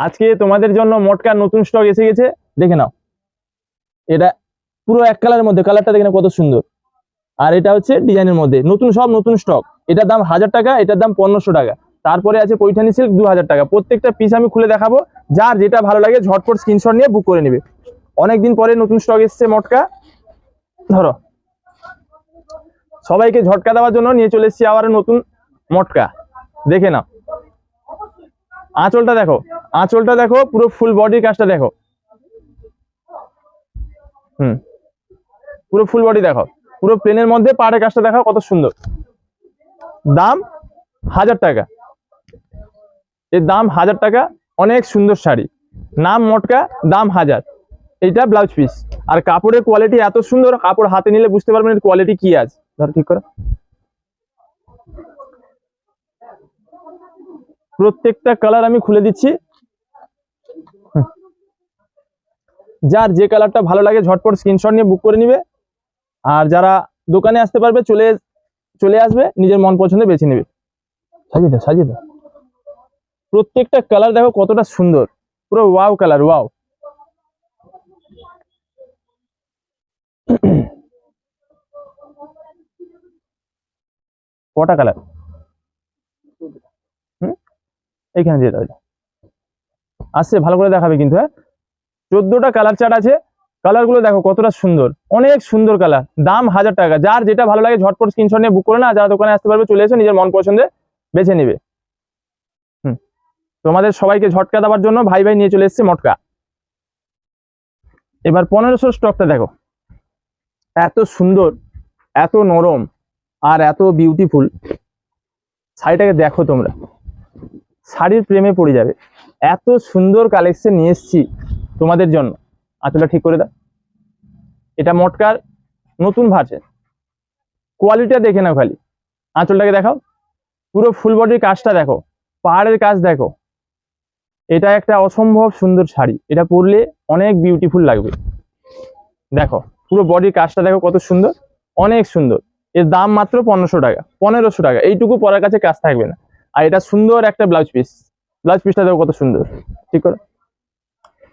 আজকে তোমাদের জন্য মটকার নতুন স্টক এসে গেছে, দেখে নাও। এটা পুরো এক কালারের মধ্যে, কালারটা দেখে নাও কত সুন্দর। আর এটা হচ্ছে ডিজাইনের মধ্যে নতুন, সব নতুন স্টক। এটার দাম 1000 টাকা, এটার দাম 1500 টাকা। তারপরে আছে পৈঠানি সিল্ক 2000 টাকা। প্রত্যেকটা পিস আমি খুলে দেখাবো, যার যেটা ভালো লাগে ঝটপট স্ক্রিনশট নিয়ে বুক করে নেবে। অনেকদিন পরে নতুন স্টক এসছে মটকা। ধরো, সবাইকে ঝটকা দেওয়ার জন্য নিয়ে চলে এসেছি আবার নতুন মটকা। দেখে নাও আঁচলটা দেখো, আঁচলটা দেখো, পুরো ফুল বডির কাজটা দেখো। পুরো ফুল বডি দেখো, পুরো প্লেনের মধ্যে পাড়ের কাজটা দেখো কত সুন্দর। দাম 1000 টাকা, এর দাম 1000 টাকা। অনেক সুন্দর শাড়ি, নাম মটকা, দাম 1000। এইটা ব্লাউজ পিস। আর কাপড়ের কোয়ালিটি এত সুন্দর, কাপড় হাতে নিলে বুঝতে পারবেন এর কোয়ালিটি কি আছে। ধরো ঠিক করো। প্রত্যেকটা কালার আমি খুলে দিচ্ছি, যার যে কালারটা ভালো লাগে ঝটপট স্ক্রিনশট নিয়ে বুক করে নিবে। আর যারা দোকানে আসতে পারবে চলে আসবে, নিজের মন পছন্দ বেছে নেবে। সাজিয়ে দাও, সাজিয়ে দাও। প্রত্যেকটা কালার দেখো কতটা সুন্দর, পুরো ওয়াও কালার, ওয়াও। কটা কালার এইখানে দিয়ে দাও, আসছে ভালো করে দেখাবে কিন্তু। হ্যাঁ, 14টা কালার চার্ট আছে। কালার গুলো দেখো কতটা সুন্দর, অনেক সুন্দর কালার। দাম 1000 টাকা। যার যেটা ভালো লাগে ঝটপট স্ক্রিনশট নিয়ে বুক করে না, যারা দোকানে আসতে পারবে চলে এসে নিজের মন পছন্দে বেছে নিবে। তোমাদের সবাইকে ঝটকা দেওয়ার জন্য ভাই ভাই নিয়ে চলে এসেছে মটকা। এবার 1500 স্টকটা দেখো, এত সুন্দর, এত নরম, আর এত বিউটিফুল। শাড়িটাকে দেখো তোমরা, শাড়ির প্রেমে পড়ে যাবে। এত সুন্দর কালেকশন নিয়ে এসেছি তোমাদের জন্য। আঁচলটা ঠিক করে দাও। এটা মটকার নতুন ভার্সন, কোয়ালিটিটা দেখে নাও খালি। আঁচলটাকে দেখাও, পুরো ফুল বডির কাজটা দেখো, পাহাড়ের কাজ দেখো। এটা একটা অসম্ভব সুন্দর শাড়ি, এটা পরলে অনেক বিউটিফুল লাগবে। দেখো পুরো বডির কাজটা দেখো কত সুন্দর, অনেক সুন্দর। এর দাম মাত্র 1500 টাকা, 1500 টাকা। এইটুকু পরার কাছে কাজ থাকবে না। আর এটা সুন্দর একটা ব্লাউজ পিস, ব্লাউজ পিসটা দেখো কত সুন্দর। ঠিক করো।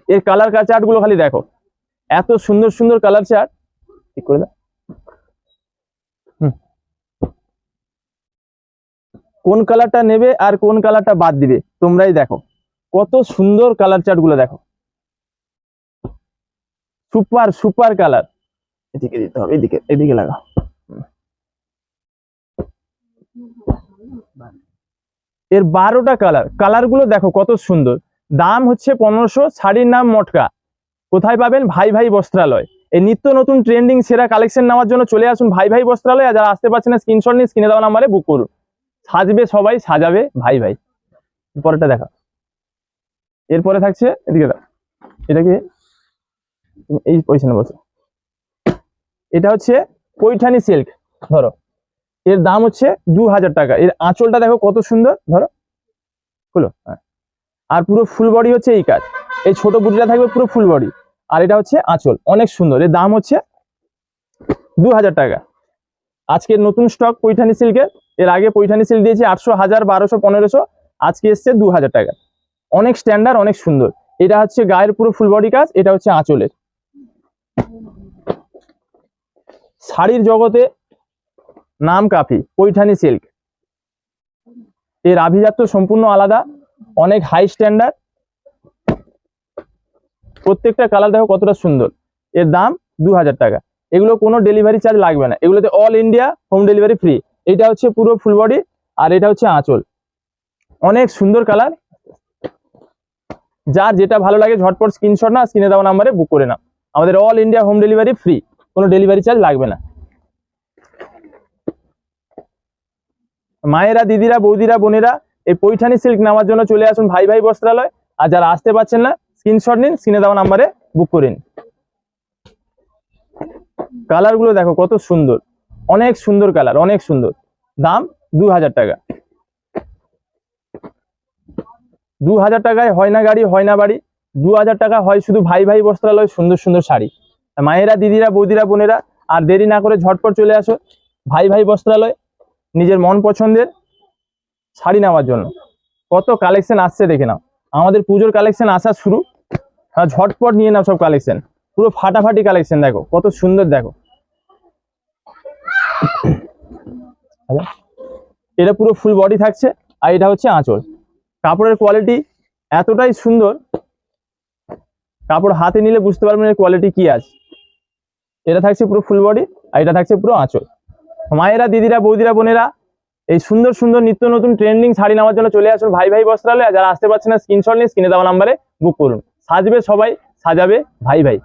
এর কালার চার্ট গুলো খালি দেখো, এত সুন্দর সুন্দর কালার চার্ট। ঠিক করে দাও। কোন কালারটা নেবে আর কোন কালারটা বাদ দিবে তোমরাই দেখো। কত সুন্দর কালার চার্ট গুলো দেখো, সুপার সুপার কালার। এদিকে দিতে হবে, এদিকে এদিকে লাগাও। এর 12টা কালার, কালার গুলো দেখো কত সুন্দর। দাম হচ্ছে 1500। শাড়ির নাম মটকা। কোথায় পাবেন? ভাই ভাই বস্ত্রালয়। এই নিত্য নতুন ট্রেন্ডিং সেরা কালেকশন নেওয়ার জন্য চলে আসুন ভাই ভাই বস্ত্রালয়। আর যারা আসতে পারছেন না স্ক্রিনশট নিয়ে স্ক্রিনে দেওয়া নাম্বারে বুক করুন। সাজবে সবাই, সাজাবে ভাই ভাই। পরেরটা দেখা, এরপরে থাকছে এদিকে দাও। এটা কি? এই পজিশনে বসে। এটা হচ্ছে পৈঠানি সিল্ক। ধরো, এর দাম হচ্ছে 2000 টাকা। এর আঁচলটা দেখো কত সুন্দর, ধরো খুলো। হ্যাঁ, আর পুরো ফুল বডি হচ্ছে এই কাজ। এই ছোট বুটিটা থাকবে পুরো ফুল বডি। আর এটা হচ্ছে আঁচল, অনেক সুন্দর। এর দাম হচ্ছে 2000 টাকা। আজকের নতুন স্টক পৈঠানি সিল্কের। এর আগে পৈঠানি সিল্ক দিয়েছি 800, 1000, 1200, 1500। আজকে এসছে 2000 টাকা। অনেক স্ট্যান্ডার্ড, অনেক সুন্দর। এটা হচ্ছে গায়ের পুরো ফুল বডি কাজ, এটা হচ্ছে আঁচলের। শাড়ির জগতে নাম কাফি পৈঠানি সিল্ক। এর আভিজাত্য সম্পূর্ণ আলাদা, অনেক হাই স্ট্যান্ডার্ড। প্রত্যেকটা কালার দেখো কতটা সুন্দর। এর দাম 2000 টাকা। এগুলো কোনো ডেলিভারি চার্জ লাগবে না, এগুলোতে all India home delivery free. এটা হচ্ছে পুরো ফুল বডি, আর এটা হচ্ছে আঁচল। অনেক সুন্দর কালার। যার যেটা ভালো লাগে ঝটপট স্ক্রিনশট না স্ক্রিনে দেওয়া নাম্বারে বুক করে নাও। আমাদের all India home delivery free, কোনো ডেলিভারি চার্জ লাগবে না। মায়েরা, দিদিরা, বৌদিরা, বোনেরা, এই পৈঠানি সিল্ক নেওয়ার জন্য চলে আসুন ভাই ভাই বস্ত্রালয়। আর যারা আসতে পারছেন না স্ক্রিনশট নিন, স্ক্রিনে দেওয়া নাম্বারে বুক করে নিন। কালার গুলো দেখো কত সুন্দর, অনেক সুন্দর কালার, অনেক সুন্দর। দাম 2000 টাকা। 2000 টাকায় হয় না গাড়ি, হয় না বাড়ি। 2000 টাকা হয় শুধু ভাই ভাই বস্ত্রালয় সুন্দর সুন্দর শাড়ি। মায়েরা, দিদিরা, বৌদিরা, বোনেরা, আর দেরি না করে ঝটপট চলে আসো ভাই ভাই বস্ত্রালয় নিজের মন পছন্দের শাড়ি নেওয়ার জন্য। কত কালেকশন আসছে দেখে নাও। আমাদের পুজোর কালেকশন আসা শুরু, আর ঝটপট নিয়ে নাও সব কালেকশন, পুরো ফাটাফাটি কালেকশন দেখো কত সুন্দর দেখো। এটা পুরো ফুল বডি থাকছে, আর এটা হচ্ছে আঁচল। কাপড়ের কোয়ালিটি এতটাই সুন্দর, কাপড় হাতে নিলে বুঝতে পারবেন এর কোয়ালিটি কি আছে। এটা থাকছে পুরো ফুল বডি, আর এটা থাকছে পুরো আঁচল। মায়েরা, দিদিরা, বৌদিরা, বোনেরা, এই সুন্দর সুন্দর নিত্য নতুন ট্রেন্ডিং শাড়ি নেওয়ার জন্য চলে আসুন ভাই ভাই বস্ত্রালয়। আর যারা আসতে পারছেন না, স্ক্রিনশট নিয়ে স্ক্রিনে দেওয়া নাম্বারে বুক করুন। সাজবে সবাই, সাজাবে ভাই ভাই।